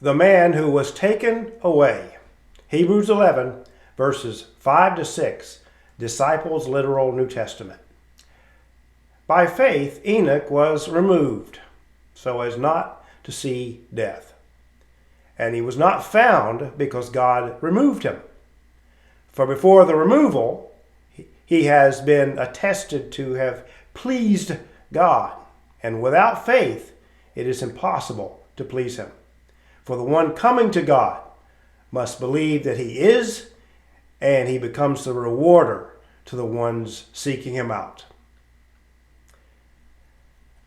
the man who was taken away. Hebrews 11, verses 5 to 6, Disciples' Literal New Testament. By faith, Enoch was removed so as not to see death. And he was not found because God removed him. For before the removal, he has been attested to have pleased God. And without faith, it is impossible to please him. For the one coming to God must believe that he is, and he becomes the rewarder to the ones seeking him out.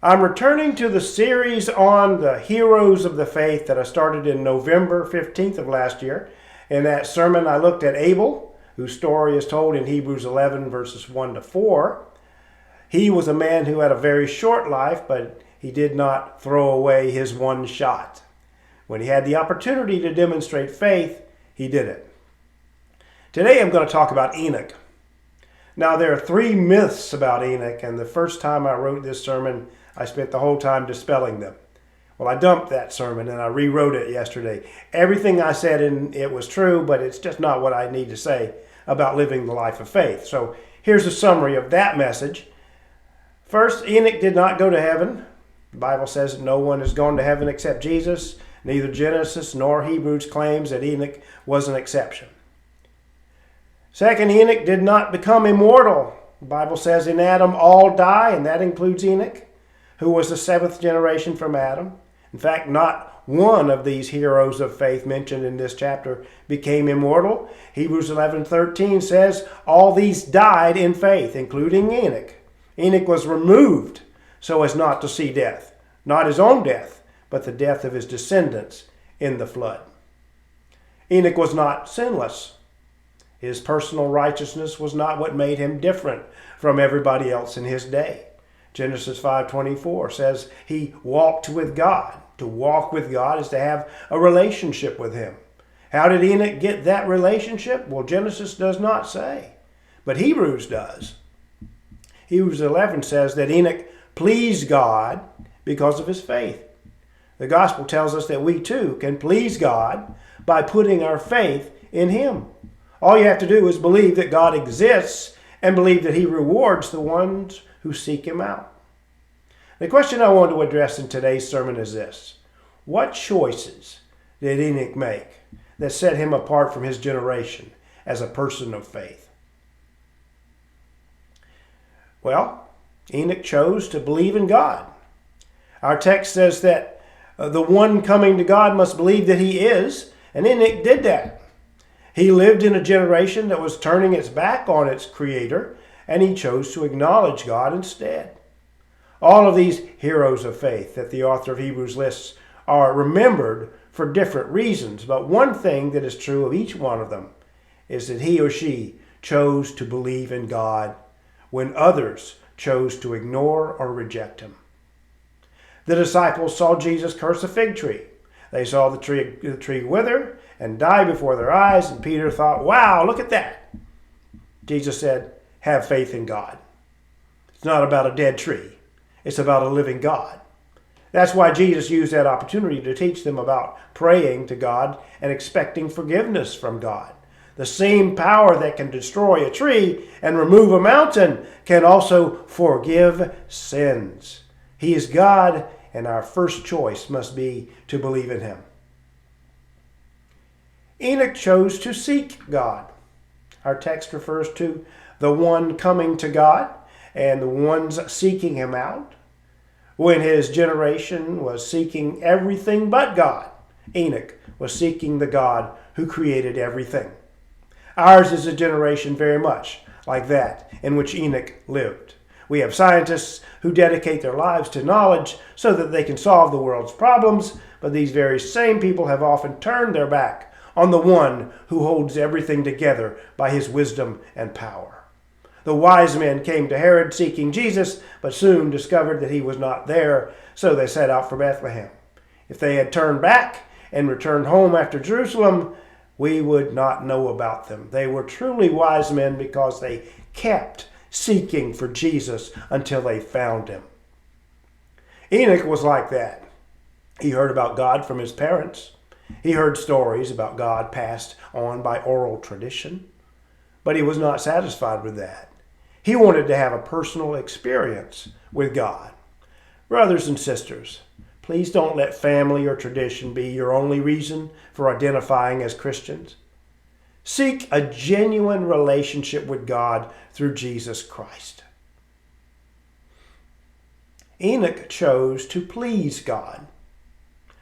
I'm returning to the series on the heroes of the faith that I started in November 15th of last year. In that sermon, I looked at Abel, whose story is told in Hebrews 11, verses 1 to 4. He was a man who had a very short life, but he did not throw away his one shot. When he had the opportunity to demonstrate faith, he did it. Today I'm going to talk about Enoch. Now there are 3 myths about Enoch, and the first time I wrote this sermon, I spent the whole time dispelling them. Well, I dumped that sermon and I rewrote it yesterday. Everything I said in it was true, but it's just not what I need to say about living the life of faith. So here's a summary of that message. First, Enoch did not go to heaven. The Bible says that no one has gone to heaven except Jesus. Neither Genesis nor Hebrews claims that Enoch was an exception. Second, Enoch did not become immortal. The Bible says in Adam all die, and that includes Enoch, who was the 7th generation from Adam. In fact, not one of these heroes of faith mentioned in this chapter became immortal. Hebrews 11:13 says all these died in faith, including Enoch. Enoch was removed so as not to see death, not his own death, but the death of his descendants in the flood. Enoch was not sinless. His personal righteousness was not what made him different from everybody else in his day. Genesis 5:24 says he walked with God. To walk with God is to have a relationship with him. How did Enoch get that relationship? Well, Genesis does not say, but Hebrews does. Hebrews 11 says that Enoch pleased God because of his faith. The gospel tells us that we too can please God by putting our faith in him. All you have to do is believe that God exists and believe that he rewards the ones who seek him out. The question I want to address in today's sermon is this: what choices did Enoch make that set him apart from his generation as a person of faith? Well, Enoch chose to believe in God. Our text says that the one coming to God must believe that he is, and Enoch did that. He lived in a generation that was turning its back on its creator, and he chose to acknowledge God instead. All of these heroes of faith that the author of Hebrews lists are remembered for different reasons, but one thing that is true of each one of them is that he or she chose to believe in God when others chose to ignore or reject him. The disciples saw Jesus curse a fig tree. They saw the tree wither and die before their eyes, and Peter thought, wow, look at that. Jesus said, have faith in God. It's not about a dead tree. It's about a living God. That's why Jesus used that opportunity to teach them about praying to God and expecting forgiveness from God. The same power that can destroy a tree and remove a mountain can also forgive sins. He is God, and our first choice must be to believe in him. Enoch chose to seek God. Our text refers to the one coming to God and the ones seeking him out. When his generation was seeking everything but God, Enoch was seeking the God who created everything. Ours is a generation very much like that in which Enoch lived. We have scientists who dedicate their lives to knowledge so that they can solve the world's problems, but these very same people have often turned their back on the one who holds everything together by his wisdom and power. The wise men came to Herod seeking Jesus, but soon discovered that he was not there, so they set out for Bethlehem. If they had turned back and returned home after Jerusalem, we would not know about them. They were truly wise men because they kept seeking for Jesus until they found him. Enoch was like that. He heard about God from his parents. He heard stories about God passed on by oral tradition, but he was not satisfied with that. He wanted to have a personal experience with God. Brothers and sisters, please don't let family or tradition be your only reason for identifying as Christians. Seek a genuine relationship with God through Jesus Christ. Enoch chose to please God.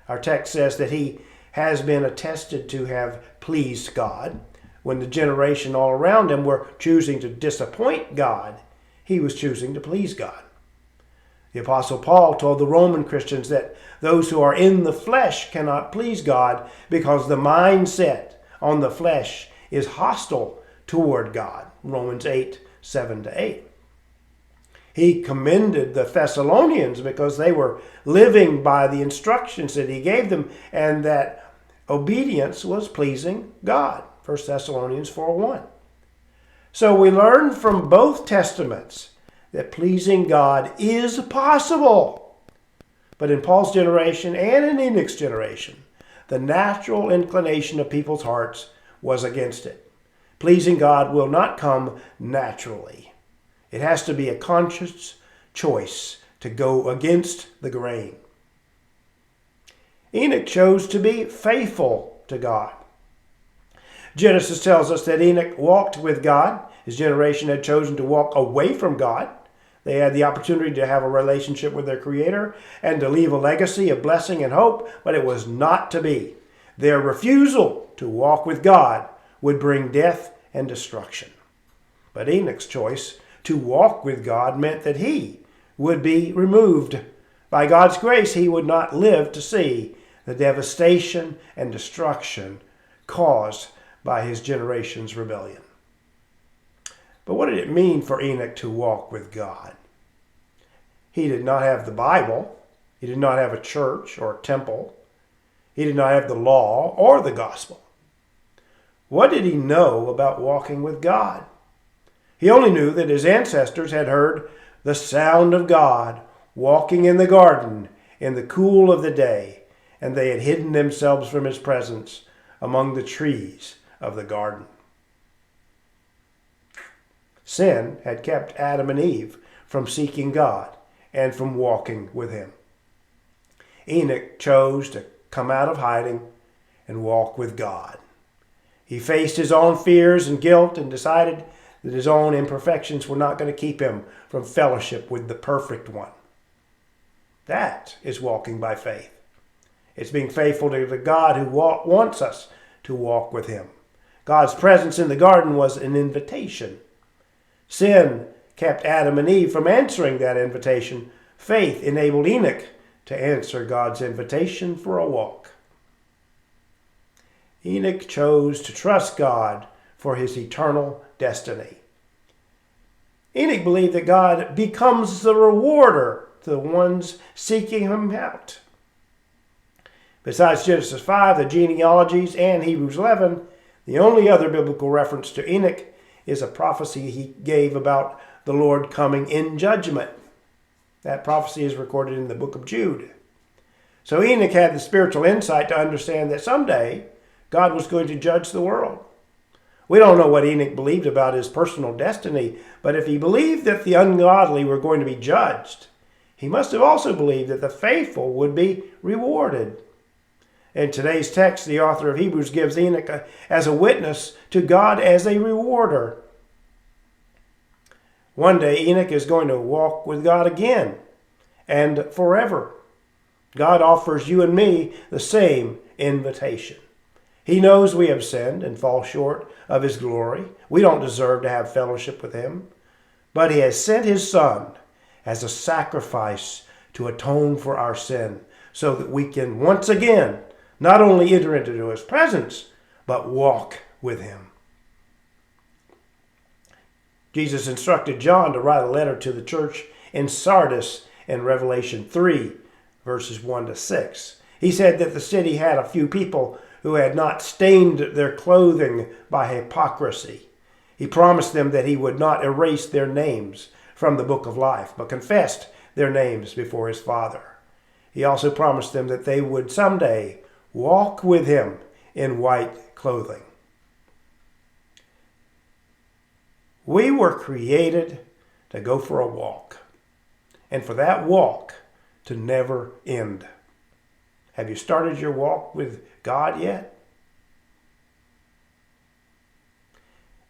Our text says that he has been attested to have pleased God. When the generation all around him were choosing to disappoint God, he was choosing to please God. The Apostle Paul told the Roman Christians that those who are in the flesh cannot please God because the mindset on the flesh is hostile toward God. Romans 8, 7-8. He commended the Thessalonians because they were living by the instructions that he gave them and that obedience was pleasing God. 1 Thessalonians 4:1. So we learn from both testaments that pleasing God is possible. But in Paul's generation and in Enoch's generation, the natural inclination of people's hearts was against it. Pleasing God will not come naturally. It has to be a conscious choice to go against the grain. Enoch chose to be faithful to God. Genesis tells us that Enoch walked with God. His generation had chosen to walk away from God. They had the opportunity to have a relationship with their Creator and to leave a legacy of blessing and hope, but it was not to be. Their refusal to walk with God would bring death and destruction. But Enoch's choice to walk with God meant that he would be removed. By God's grace, he would not live to see the devastation and destruction caused by his generation's rebellion. But what did it mean for Enoch to walk with God? He did not have the Bible. He did not have a church or a temple. He did not have the law or the gospel. What did he know about walking with God? He only knew that his ancestors had heard the sound of God walking in the garden in the cool of the day, and they had hidden themselves from his presence among the trees of the garden. Sin had kept Adam and Eve from seeking God and from walking with him. Enoch chose to come out of hiding and walk with God. He faced his own fears and guilt and decided that his own imperfections were not going to keep him from fellowship with the perfect one. That is walking by faith. It's being faithful to the God who wants us to walk with him. God's presence in the garden was an invitation. Sin kept Adam and Eve from answering that invitation. Faith enabled Enoch to answer God's invitation for a walk. Enoch chose to trust God for his eternal destiny. Enoch believed that God becomes the rewarder to the ones seeking him out. Besides Genesis 5, the genealogies, and Hebrews 11, the only other biblical reference to Enoch is a prophecy he gave about the Lord coming in judgment. That prophecy is recorded in the book of Jude. So Enoch had the spiritual insight to understand that someday God was going to judge the world. We don't know what Enoch believed about his personal destiny, but if he believed that the ungodly were going to be judged, he must have also believed that the faithful would be rewarded. In today's text, the author of Hebrews gives Enoch as a witness to God as a rewarder. One day, Enoch is going to walk with God again and forever. God offers you and me the same invitation. He knows we have sinned and fall short of his glory. We don't deserve to have fellowship with him. But he has sent his Son as a sacrifice to atone for our sin so that we can once again not only enter into his presence, but walk with him. Jesus instructed John to write a letter to the church in Sardis in Revelation 3, verses 1-6. He said that the city had a few people who had not stained their clothing by hypocrisy. He promised them that he would not erase their names from the book of life, but confessed their names before his Father. He also promised them that they would someday Walk with him in white clothing. We were created to go for a walk, and for that walk to never end. Have you started your walk with God yet?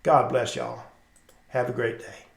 God bless y'all. Have a great day.